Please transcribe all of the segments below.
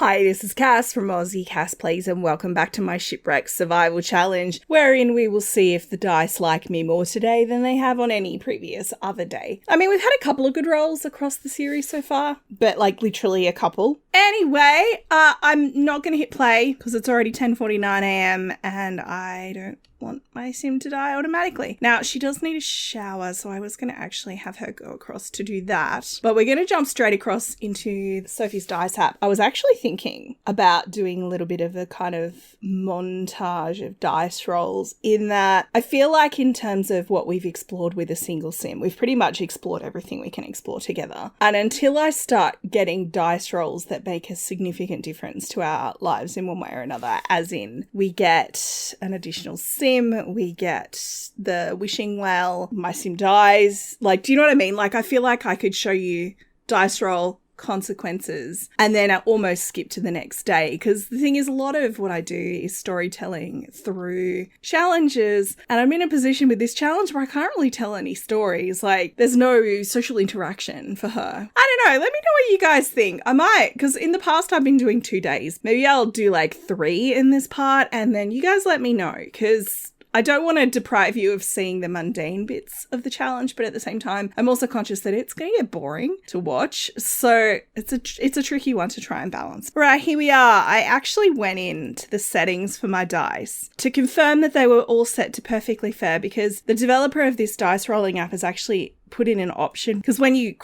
Hi, this is Cass from Aussie Cass Plays, and welcome back to my Shipwrecked survival challenge, wherein we will see if the dice like me more today than they have on any previous other day. I mean, we've had a couple of good rolls across the series so far, but like literally a couple. Anyway, I'm not going to hit play because it's already 10:49 a.m. and I don't want my sim to die automatically. Now, she does need a shower, so I was going to actually have her go across to do that. But we're going to jump straight across into Sophie's dice app. I was actually thinking about doing a little bit of a kind of montage of dice rolls in that I feel like in terms of what we've explored with a single sim, we've pretty much explored everything we can explore together. And until I start getting dice rolls that make a significant difference to our lives in one way or another, as in we get an additional sim, we get the wishing well, my sim dies. Like, do you know what I mean? Like, I feel like I could show you dice roll consequences and then I almost skip to the next day, because the thing is, a lot of what I do is storytelling through challenges, and I'm in a position with this challenge where I can't really tell any stories. Like, there's no social interaction for her. I don't know, let me know what you guys think. I might, because in the past I've been doing 2 days. Maybe I'll do like 3 in this part, and then you guys let me know, because I don't want to deprive you of seeing the mundane bits of the challenge, but at the same time, I'm also conscious that it's going to get boring to watch. So it's a tricky one to try and balance. Right, here we are. I actually went into the settings for my dice to confirm that they were all set to perfectly fair, because the developer of this dice rolling app has actually put in an option, because when you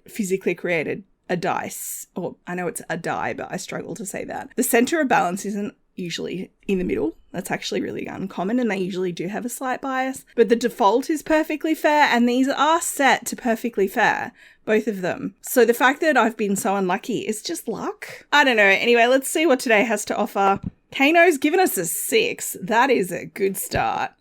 physically created a dice, or I know it's a die, but I struggle to say that, the center of balance isn't usually in the middle. That's actually really uncommon, and they usually do have a slight bias, but the default is perfectly fair, and these are set to perfectly fair, both of them. So the fact that I've been so unlucky is just luck. I don't know. Anyway, let's see what today has to offer. Kano's given us a 6. That is a good start.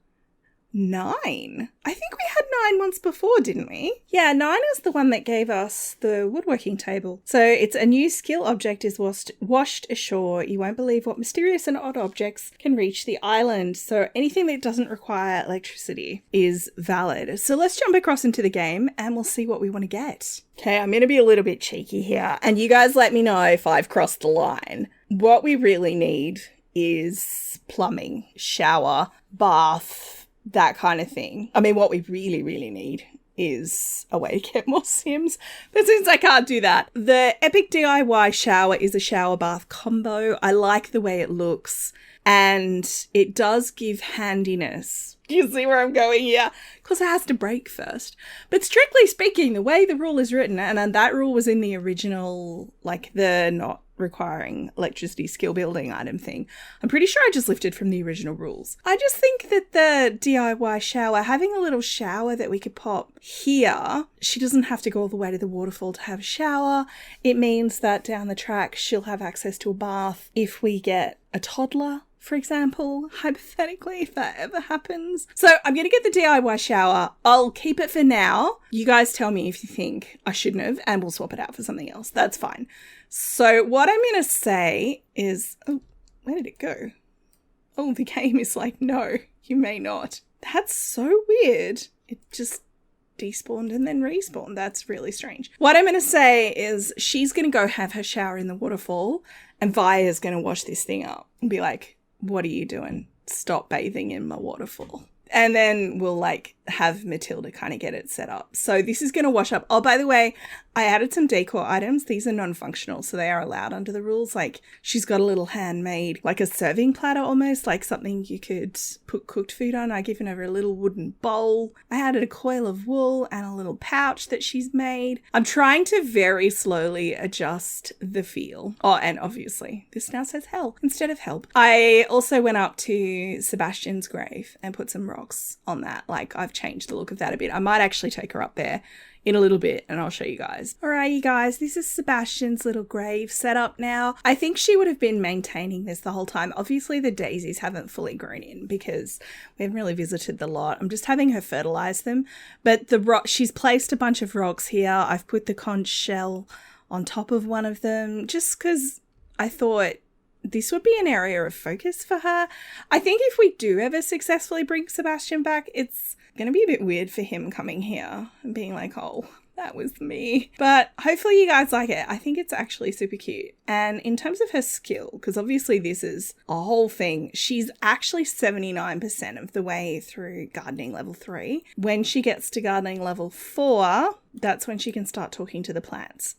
9. I think we had 9 once before, didn't we? Yeah, 9 is the one that gave us the woodworking table. So it's a new skill object is washed ashore. You won't believe what mysterious and odd objects can reach the island. So anything that doesn't require electricity is valid. So let's jump across into the game and we'll see what we want to get. Okay, I'm going to be a little bit cheeky here, and you guys let me know if I've crossed the line. What we really need is plumbing, shower, bath, that kind of thing. I mean, what we really, really need is a way to get more sims. But since I can't do that, the Epic DIY shower is a shower bath combo. I like the way it looks, and it does give handiness. You see where I'm going here? Because it has to break first. But strictly speaking, the way the rule is written, and that rule was in the original, like the not requiring electricity skill building item thing. I'm pretty sure I just lifted from the original rules. I just think that the DIY shower, having a little shower that we could pop here, she doesn't have to go all the way to the waterfall to have a shower. It means that down the track, she'll have access to a bath if we get a toddler, for example, hypothetically, if that ever happens. So I'm going to get the DIY shower. I'll keep it for now. You guys tell me if you think I shouldn't have, and we'll swap it out for something else. That's fine. So what I'm going to say is, oh, where did it go? Oh, the game is like, no, you may not. That's so weird. It just despawned and then respawned. That's really strange. What I'm going to say is she's going to go have her shower in the waterfall, and Via's going to wash this thing up and be like, what are you doing? Stop bathing in my waterfall. And then we'll like have Matilda kind of get it set up. So this is going to wash up. Oh, by the way, I added some decor items. These are non-functional, so they are allowed under the rules. Like, she's got a little handmade, like a serving platter almost, like something you could put cooked food on. I've given her a little wooden bowl. I added a coil of wool and a little pouch that she's made. I'm trying to very slowly adjust the feel. Oh, and obviously this now says hell instead of help. I also went up to Sebastian's grave and put some rocks on that. Like, I've changed the look of that a bit. I might actually take her up there in a little bit and I'll show you guys. Alright, you guys, this is Sebastian's little grave set up now. I think she would have been maintaining this the whole time. Obviously the daisies haven't fully grown in because we haven't really visited the lot. I'm just having her fertilize them. But she's placed a bunch of rocks here. I've put the conch shell on top of one of them just because I thought this would be an area of focus for her. I think if we do ever successfully bring Sebastian back, it's going to be a bit weird for him coming here and being like, oh, That was me. But hopefully you guys like it. I think it's actually super cute. And in terms of her skill, because obviously this is a whole thing, she's actually 79% of the way through gardening level 3. When she gets to gardening level 4, that's when she can start talking to the plants.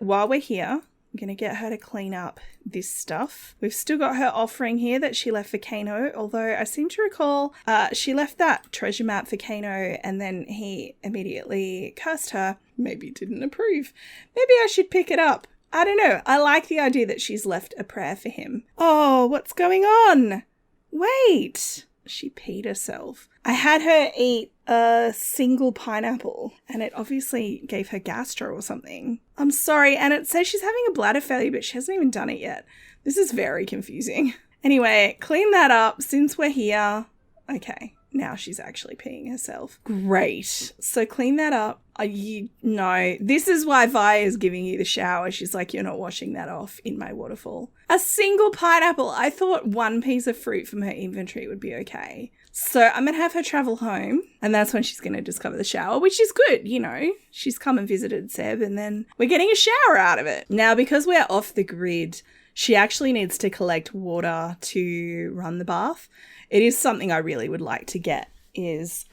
While we're here, I'm going to get her to clean up this stuff. We've still got her offering here that she left for Kano, although I seem to recall she left that treasure map for Kano and then he immediately cursed her. Maybe didn't approve. Maybe I should pick it up. I don't know. I like the idea that she's left a prayer for him. Oh, what's going on? Wait. She peed herself. I had her eat a single pineapple and it obviously gave her gastro or something. I'm sorry. And it says she's having a bladder failure, but she hasn't even done it yet. This is very confusing. Anyway, clean that up since we're here. Okay. Now she's actually peeing herself. Great. So clean that up. This is why Vi is giving you the shower. She's like, you're not washing that off in my waterfall. A single pineapple. I thought one piece of fruit from her inventory would be okay. So I'm going to have her travel home and that's when she's going to discover the shower, which is good. You know, she's come and visited Seb and then we're getting a shower out of it. Now, because we're off the grid, she actually needs to collect water to run the bath. It is something I really would like to get.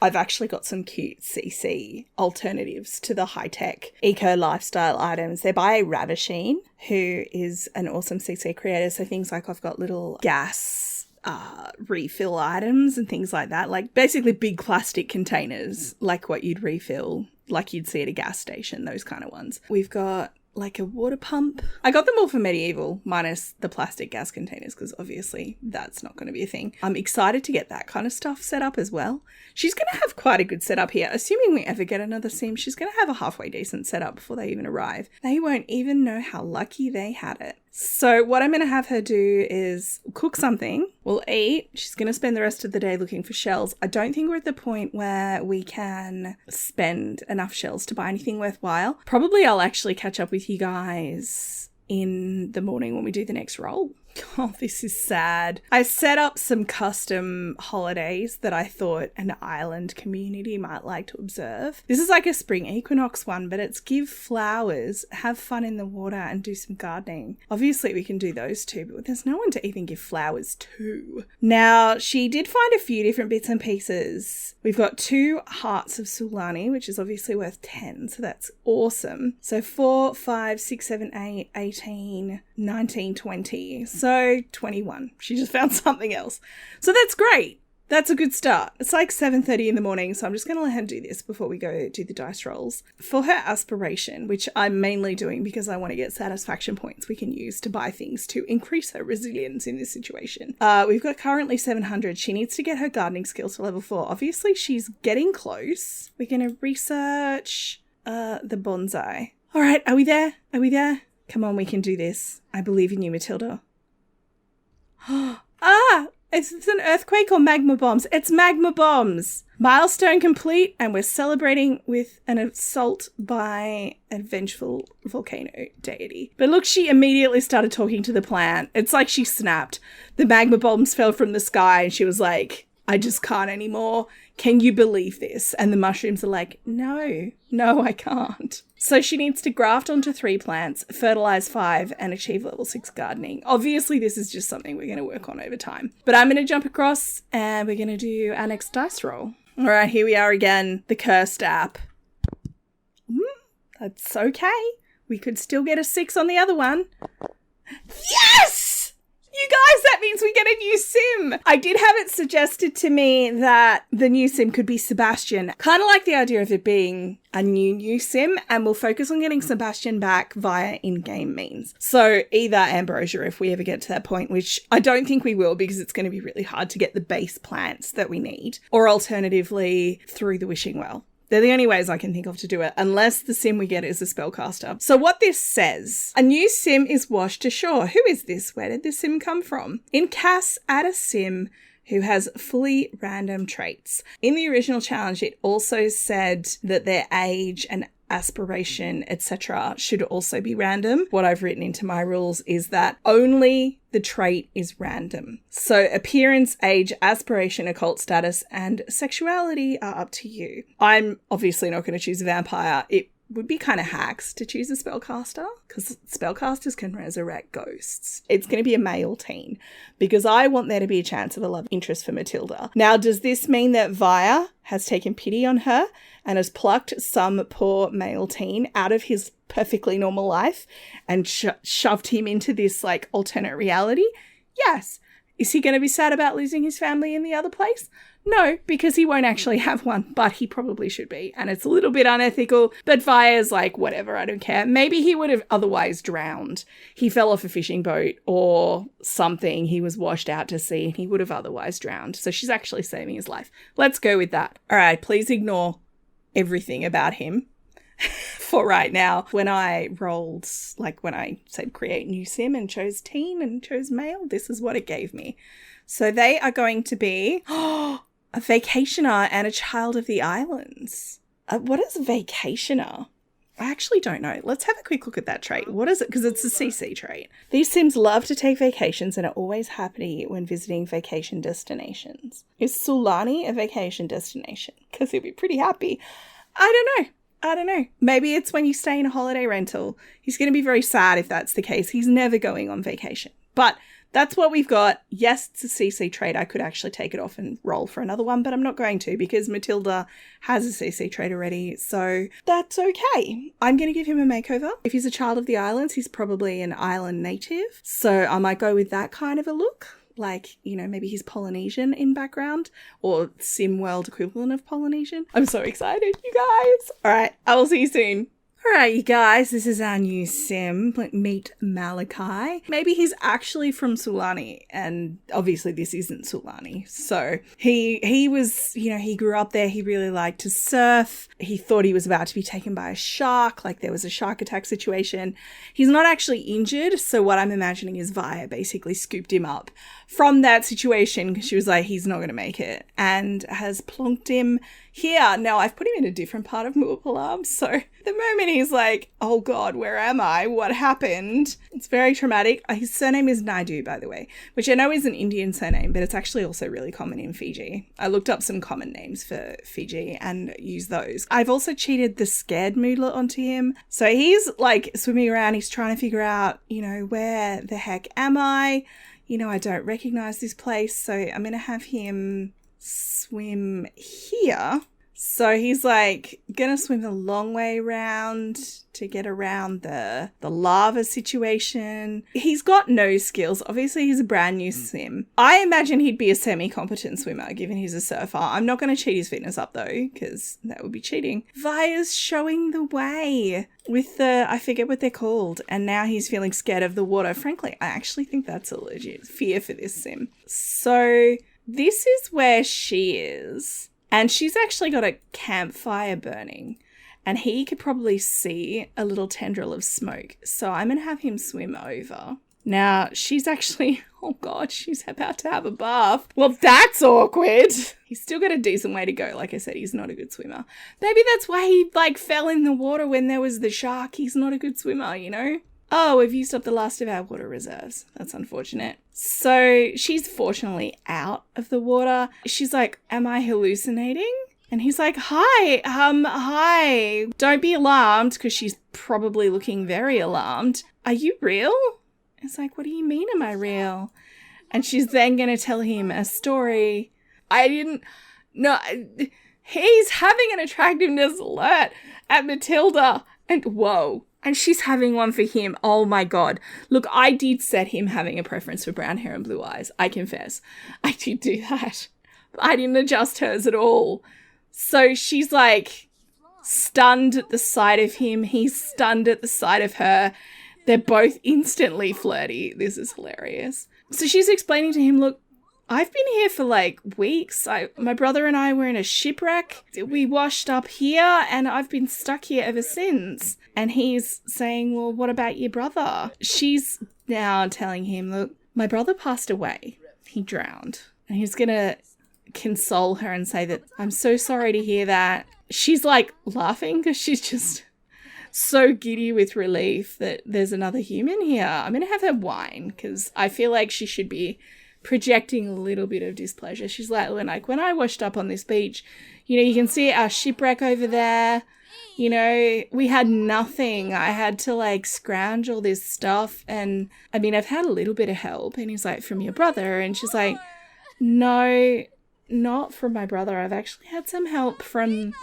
I've actually got some cute CC alternatives to the high-tech eco lifestyle items. They're by Ravisheen, who is an awesome CC creator. So things like I've got little gas refill items and things like that, like basically big plastic containers, like what you'd refill, like you'd see at a gas station, those kind of ones. We've got like a water pump. I got them all for medieval, minus the plastic gas containers, because obviously that's not going to be a thing. I'm excited to get that kind of stuff set up as well. She's going to have quite a good setup here. Assuming we ever get another sim, she's going to have a halfway decent setup before they even arrive. They won't even know how lucky they had it. So what I'm going to have her do is cook something. We'll eat. She's going to spend the rest of the day looking for shells. I don't think we're at the point where we can spend enough shells to buy anything worthwhile. Probably I'll actually catch up with you guys in the morning when we do the next roll. Oh, this is sad. I set up some custom holidays that I thought an island community might like to observe. This is like a spring equinox one, but it's give flowers, have fun in the water, and do some gardening. Obviously, we can do those two, but there's no one to even give flowers to. Now, she did find a few different bits and pieces. We've got 2 hearts of Sulani, which is obviously worth 10, so that's awesome. So 4, 5, 6, 7, 8, 18, 19, 20. So 21. She just found something else. So that's great. That's a good start. It's like 7:30 in the morning, so I'm just going to let her do this before we go do the dice rolls. For her aspiration, which I'm mainly doing because I want to get satisfaction points we can use to buy things to increase her resilience in this situation. We've got currently 700. She needs to get her gardening skills to level 4. Obviously, she's getting close. We're going to research the bonsai. All right, are we there? Are we there? Come on, we can do this. I believe in you, Matilda. Is this an earthquake or magma bombs? It's magma bombs. Milestone complete, and we're celebrating with an assault by a vengeful volcano deity. But look, she immediately started talking to the plant. It's like she snapped. The magma bombs fell from the sky and she was like, I just can't anymore. Can you believe this? And the mushrooms are like, no, I can't. So she needs to graft onto 3 plants, fertilize 5, and achieve level 6 gardening. Obviously, this is just something we're going to work on over time. But I'm going to jump across and we're going to do our next dice roll. All right, here we are again, the cursed app. That's okay. We could still get a 6 on the other one. Yes! You guys, that means we get a new sim. I did have it suggested to me that the new sim could be Sebastian. Kind of like the idea of it being a new sim, and we'll focus on getting Sebastian back via in-game means. So either Ambrosia if we ever get to that point, which I don't think we will because it's going to be really hard to get the base plants that we need, or alternatively through the wishing well. They're the only ways I can think of to do it, unless the sim we get is a spellcaster. So what this says, a new sim is washed ashore. Who is this? Where did this sim come from? In Cass, add a sim who has fully random traits. In the original challenge, it also said that their age and aspiration, etc. should also be random. What I've written into my rules is that only the trait is random. So appearance, age, aspiration, occult status, and sexuality are up to you. I'm obviously not going to choose a vampire. It would be kind of hacks to choose a spellcaster because spellcasters can resurrect ghosts. It's going to be a male teen because I want there to be a chance of a love interest for Matilda. Now, does this mean that Via has taken pity on her and has plucked some poor male teen out of his perfectly normal life and shoved him into this like alternate reality? Yes. Is he going to be sad about losing his family in the other place? No, because he won't actually have one, but he probably should be. And it's a little bit unethical, but Via's like, whatever, I don't care. Maybe he would have otherwise drowned. He fell off a fishing boat or something. He was washed out to sea and he would have otherwise drowned. So she's actually saving his life. Let's go with that. All right, please ignore everything about him for right now. When I rolled, like when I said create new sim and chose teen and chose male, this is what it gave me. So they are going to be a vacationer and a child of the islands. What is a vacationer? I actually don't know. Let's have a quick look at that trait. What is it? Because it's a CC trait. These sims love to take vacations and are always happy when visiting vacation destinations. Is Sulani a vacation destination? Because he'll be pretty happy. I don't know. Maybe it's when you stay in a holiday rental. He's going to be very sad if that's the case. He's never going on vacation. But that's what we've got. Yes, it's a CC trait. I could actually take it off and roll for another one, but I'm not going to because Matilda has a CC trait already. So that's okay. I'm going to give him a makeover. If he's a child of the islands, he's probably an island native. So I might go with that kind of a look. Like, you know, maybe he's Polynesian in background or sim world equivalent of Polynesian. I'm so excited, you guys. All right, I will see you soon. All right, you guys, this is our new sim. Meet Malachi. Maybe he's actually from Sulani, and obviously this isn't Sulani. So he was, you know, he grew up there. He really liked to surf. He thought he was about to be taken by a shark, like there was a shark attack situation. He's not actually injured, so what I'm imagining is Via basically scooped him up from that situation because she was like, he's not going to make it, and has plonked him here. Now, I've put him in a different part of Muapalam, so the moment he's like, oh God, where am I? What happened? It's very traumatic. His surname is Naidu, by the way, which I know is an Indian surname, but it's actually also really common in Fiji. I looked up some common names for Fiji and used those. I've also cheated the scared moodler onto him. So he's like swimming around. He's trying to figure out, you know, where the heck am I? You know, I don't recognize this place. So I'm going to have him swim here. So he's like gonna swim a long way around to get around the lava situation. He's got no skills. Obviously he's a brand new sim. I imagine he'd be a semi-competent swimmer given he's a surfer. I'm not going to cheat his fitness up though because that would be cheating. Via's showing the way with the, I forget what they're called, and now he's feeling scared of the water. Frankly, I actually think that's a legit fear for this sim. So this is where she is. And she's actually got a campfire burning. And he could probably see a little tendril of smoke. So I'm going to have him swim over. Now, she's actually, oh God, she's about to have a bath. Well, that's awkward. He's still got a decent way to go. Like I said, he's not a good swimmer. Maybe that's why he fell in the water when there was the shark. He's not a good swimmer, you know? Oh, we've used up the last of our water reserves. That's unfortunate. So she's fortunately out of the water. She's like, am I hallucinating? And he's like, hi. Don't be alarmed, because she's probably looking very alarmed. Are you real? It's like, what do you mean, am I real? And she's then going to tell him a story. He's having an attractiveness alert at Matilda. And whoa. And she's having one for him. Oh my God. Look, I did set him having a preference for brown hair and blue eyes. I confess. I did do that. I didn't adjust hers at all. So she's like stunned at the sight of him. He's stunned at the sight of her. They're both instantly flirty. This is hilarious. So she's explaining to him, look, I've been here for weeks. My brother and I were in a shipwreck. We washed up here and I've been stuck here ever since. And he's saying, well, what about your brother? She's now telling him, look, my brother passed away. He drowned. And he's going to console her and say that, I'm so sorry to hear that. She's laughing because she's just so giddy with relief that there's another human here. I'm going to have her whine because I feel like she should be projecting a little bit of displeasure. She's like, when I washed up on this beach, you know, you can see our shipwreck over there. You know, we had nothing. I had to like scrounge all this stuff. And I mean, I've had a little bit of help. And he's like, from your brother? And she's like, no, not from my brother. I've actually had some help from,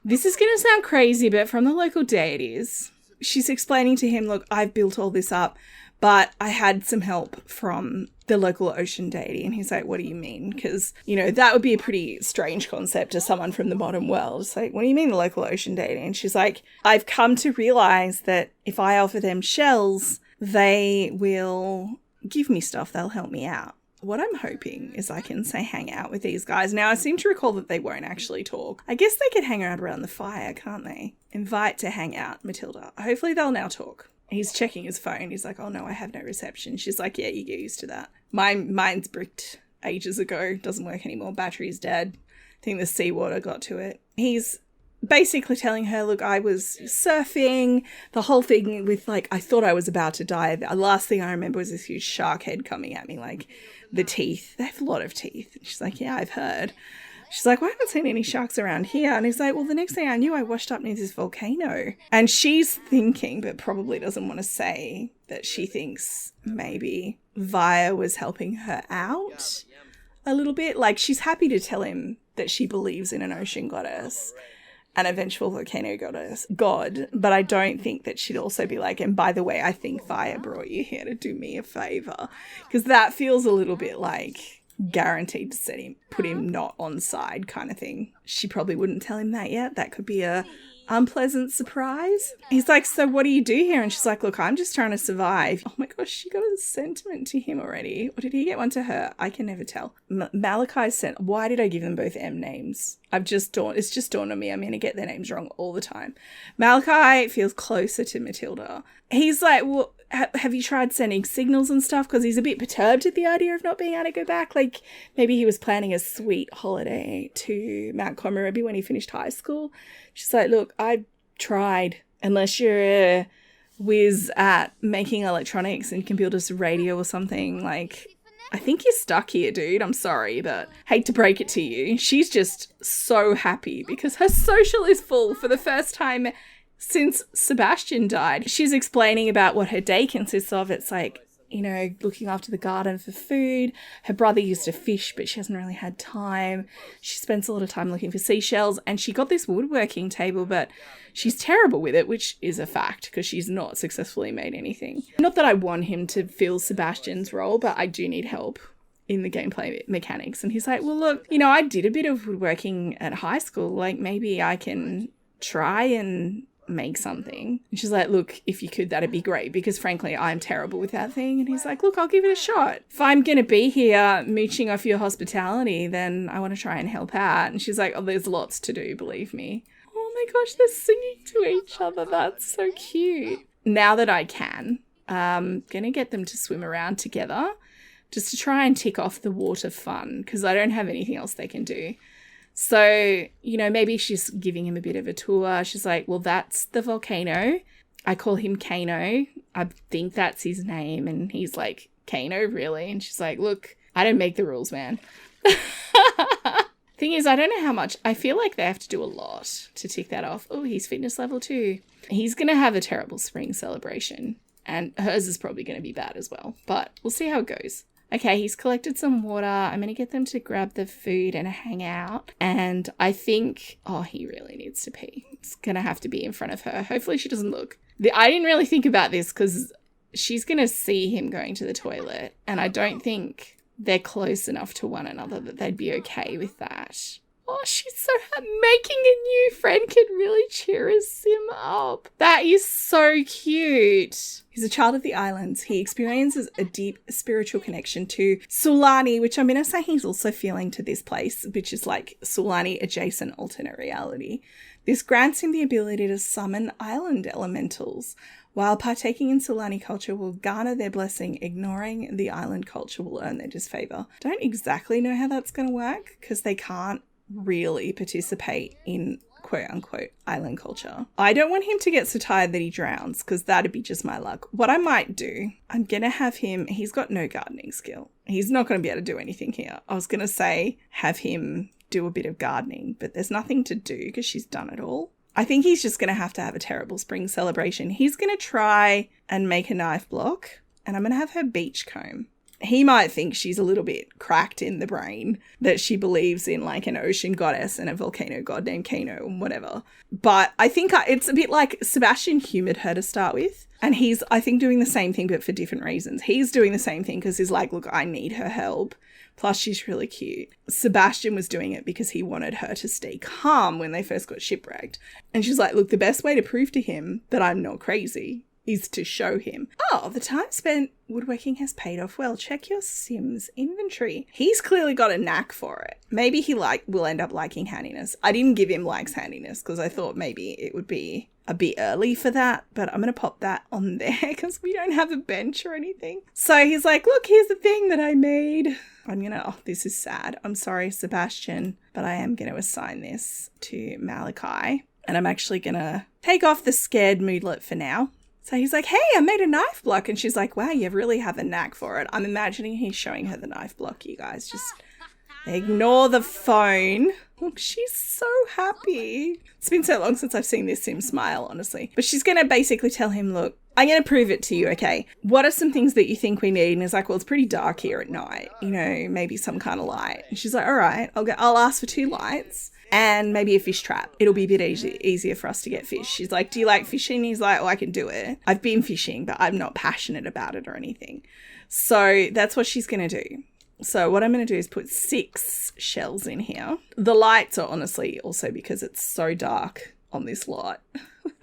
this is going to sound crazy, but from the local deities. She's explaining to him, look, I've built all this up, but I had some help from the local ocean deity. And he's like, what do you mean? Because, you know, that would be a pretty strange concept to someone from the modern world. It's like, what do you mean the local ocean deity? And she's like, I've come to realize that if I offer them shells, they will give me stuff. They'll help me out. What I'm hoping is I can say hang out with these guys. Now, I seem to recall that they won't actually talk. I guess they could hang out around the fire, can't they? Invite to hang out, Matilda. Hopefully they'll now talk. He's checking his phone. He's like, oh no, I have no reception. She's like, yeah, you get used to that. Mine's bricked ages ago. Doesn't work anymore. Battery's dead. I think the seawater got to it. He's basically telling her, look, I was surfing, the whole thing with like, I thought I was about to die. The last thing I remember was this huge shark head coming at me, like the teeth. They have a lot of teeth. And she's like, yeah, I've heard. She's like, well, I haven't seen any sharks around here. And he's like, well, the next thing I knew, I washed up near this volcano. And she's thinking, but probably doesn't want to say, that she thinks maybe Via was helping her out a little bit. Like, she's happy to tell him that she believes in an ocean goddess, an eventual volcano god, but I don't think that she'd also be like, and by the way, I think Via brought you here to do me a favor, because that feels a little bit like guaranteed to put him not on side kind of thing. She probably wouldn't tell him that yet. That could be a unpleasant surprise. He's like, so what do you do here? And she's like, look, I'm just trying to survive. Oh my gosh, she got a sentiment to him already. Or did he get one to her? I can never tell. Malachi sent, why did I give them both M names? It's just dawned on me. I'm going to get their names wrong all the time. Malachi feels closer to Matilda. He's like, well, have you tried sending signals and stuff? Because he's a bit perturbed at the idea of not being able to go back. Like, maybe he was planning a sweet holiday to Mount Komorebi when he finished high school. She's like, look, I tried. Unless you're a whiz at making electronics and can build us a radio or something, like, I think you're stuck here, dude. I'm sorry, but hate to break it to you. She's just so happy because her social is full for the first time since Sebastian died. She's explaining about what her day consists of. It's like, you know, looking after the garden for food. Her brother used to fish, but she hasn't really had time. She spends a lot of time looking for seashells, and she got this woodworking table, but she's terrible with it, which is a fact because she's not successfully made anything. Not that I want him to fill Sebastian's role, but I do need help in the gameplay mechanics. And he's like, well, look, you know, I did a bit of woodworking at high school. Like, maybe I can try and make something. And she's like, look, if you could, that'd be great, because frankly, I'm terrible with that thing. And he's like, look, I'll give it a shot. If I'm going to be here mooching off your hospitality, then I want to try and help out. And she's like, oh, there's lots to do, believe me. Oh my gosh, they're singing to each other. That's so cute. Now that I can, I'm going to get them to swim around together just to try and tick off the water fun, because I don't have anything else they can do. So, you know, maybe she's giving him a bit of a tour. She's like, well, that's the volcano. I call him Kano. I think that's his name. And he's like, Kano, really? And she's like, look, I don't make the rules, man. Thing is, I don't know how much. I feel like they have to do a lot to tick that off. Oh, he's fitness level 2. He's going to have a terrible spring celebration. And hers is probably going to be bad as well. But we'll see how it goes. Okay, he's collected some water. I'm going to get them to grab the food and hang out. And I think, oh, he really needs to pee. It's going to have to be in front of her. Hopefully she doesn't look. I didn't really think about this because she's going to see him going to the toilet. And I don't think they're close enough to one another that they'd be okay with that. Oh, she's so happy. Making a new friend can really cheer him up. That is so cute. He's a child of the islands. He experiences a deep spiritual connection to Sulani, which I'm going to say he's also feeling to this place, which is like Sulani adjacent alternate reality. This grants him the ability to summon island elementals. While partaking in Sulani culture will garner their blessing, ignoring the island culture will earn their disfavor. Don't exactly know how that's going to work because they can't really participate in quote-unquote island culture. I don't want him to get so tired that he drowns because that'd be just my luck. What I might do, I'm going to have him, he's got no gardening skill. He's not going to be able to do anything here. I was going to say have him do a bit of gardening, but there's nothing to do because she's done it all. I think he's just going to have a terrible spring celebration. He's going to try and make a knife block, and I'm going to have her beach comb. He might think she's a little bit cracked in the brain, that she believes in like an ocean goddess and a volcano god named Kano and whatever. But I think it's a bit like Sebastian humoured her to start with. And he's, I think, doing the same thing, but for different reasons. He's doing the same thing because he's like, look, I need her help. Plus, she's really cute. Sebastian was doing it because he wanted her to stay calm when they first got shipwrecked. And she's like, look, the best way to prove to him that I'm not crazy is to show him. Oh, the time spent woodworking has paid off well. Check your Sims inventory. He's clearly got a knack for it. Maybe he will end up liking handiness. I didn't give him likes handiness because I thought maybe it would be a bit early for that, but I'm going to pop that on there because we don't have a bench or anything. So he's like, look, here's the thing that I made. Oh, this is sad. I'm sorry, Sebastian, but I am going to assign this to Malachi. And I'm actually going to take off the scared moodlet for now. So he's like, hey, I made a knife block. And she's like, wow, you really have a knack for it. I'm imagining he's showing her the knife block, you guys. Just ignore the phone. Look, she's so happy. It's been so long since I've seen this Sim smile, honestly. But she's going to basically tell him, look, I'm going to prove it to you, okay? What are some things that you think we need? And he's like, well, it's pretty dark here at night. You know, maybe some kind of light. And she's like, all right, I'll ask for 2 lights. And maybe a fish trap. It'll be a bit easier for us to get fish. She's like, do you like fishing? He's like, oh, I can do it. I've been fishing, but I'm not passionate about it or anything. So that's what she's going to do. So what I'm going to do is put 6 shells in here. The lights are honestly also because it's so dark on this lot.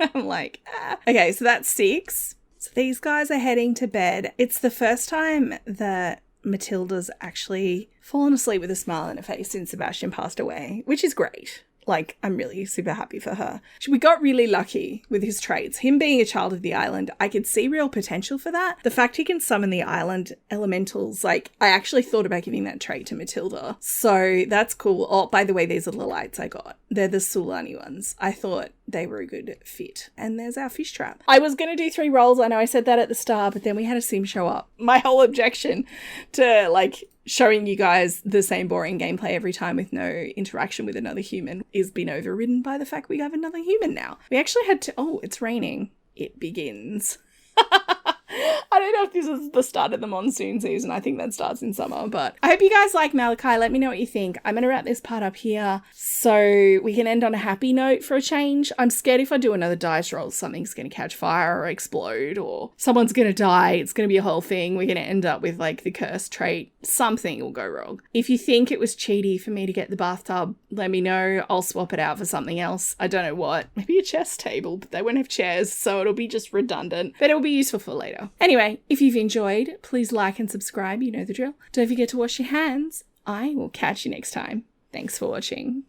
I'm like, ah. Okay, so that's 6. So these guys are heading to bed. It's the first time that Matilda's actually fallen asleep with a smile on her face since Sebastian passed away, which is great. Like, I'm really super happy for her. We got really lucky with his traits. Him being a child of the island, I could see real potential for that. The fact he can summon the island elementals, like, I actually thought about giving that trait to Matilda. So that's cool. Oh, by the way, these are the lights I got. They're the Sulani ones. I thought they were a good fit. And there's our fish trap. I was going to do 3 rolls. I know I said that at the start, but then we had a sim show up. My whole objection to, like, showing you guys the same boring gameplay every time with no interaction with another human is been overridden by the fact we have another human now. We actually had to... Oh, it's raining. It begins. I don't know if this is the start of the monsoon season. I think that starts in summer, but I hope you guys like Malachi. Let me know what you think. I'm going to wrap this part up here so we can end on a happy note for a change. I'm scared if I do another dice roll, something's going to catch fire or explode or someone's going to die. It's going to be a whole thing. We're going to end up with like the cursed trait. Something will go wrong. If you think it was cheaty for me to get the bathtub, let me know. I'll swap it out for something else. I don't know what. Maybe a chess table, but they won't have chairs, so it'll be just redundant, but it'll be useful for later. Anyway, if you've enjoyed, please like and subscribe. You know the drill. Don't forget to wash your hands. I will catch you next time. Thanks for watching.